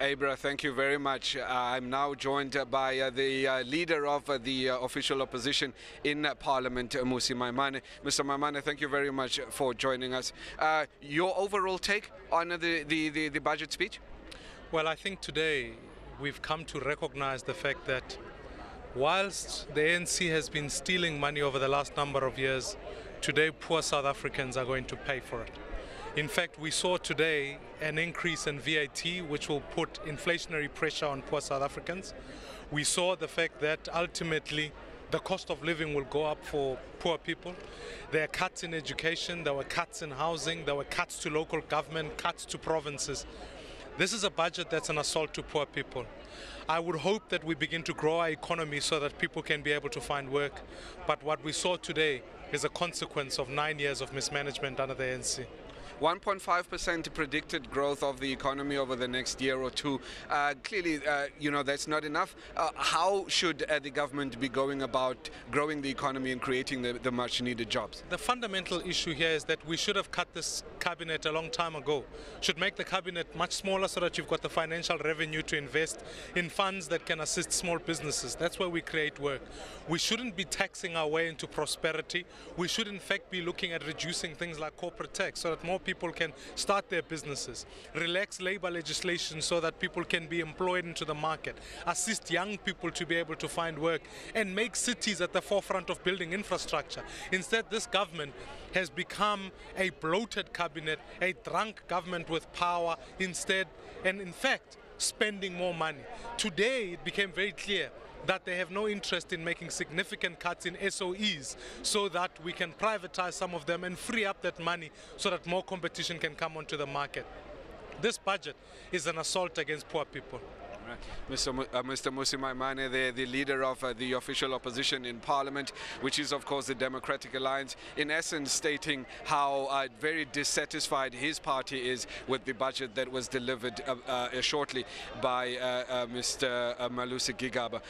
Abra, thank you very much. I'm now joined by the leader of the official opposition in Parliament, Mmusi Maimane. Mr. Maimane, thank you very much for joining us. Your overall take on the budget speech? Well, I think today we've come to recognize the fact that whilst the ANC has been stealing money over the last number of years, today poor South Africans are going to pay for it. In fact, we saw today an increase in VAT, which will put inflationary pressure on poor South Africans. We saw the fact that ultimately the cost of living will go up for poor people. There are cuts in education, there were cuts in housing, there were cuts to local government, cuts to provinces. This is a budget that's an assault to poor people. I would hope that we begin to grow our economy so that people can be able to find work. But what we saw today is a consequence of 9 years of mismanagement under the ANC. 1.5% predicted growth of the economy over the next year or two. Clearly, that's not enough. How should the government be going about growing the economy and creating the much needed jobs? The fundamental issue here is that we should have cut this cabinet a long time ago. Should make the cabinet much smaller so that you've got the financial revenue to invest in funds that can assist small businesses. That's where we create work. We shouldn't be taxing our way into prosperity. We should in fact be looking at reducing things like corporate tax so that more people can start their businesses, relax labor legislation so that people can be employed into the market, assist young people to be able to find work, and make cities at the forefront of building infrastructure. Instead, this government has become a bloated cabinet, a drunk government with power instead, and in fact, spending more money. Today, it became very clear that they have no interest in making significant cuts in SOEs so that we can privatize some of them and free up that money so that more competition can come onto the market. This budget is an assault against poor people. Mr. Mmusi Maimane, the leader of the official opposition in Parliament, which is of course the Democratic Alliance, in essence stating how very dissatisfied his party is with the budget that was delivered shortly by Mr. Malusi Gigaba.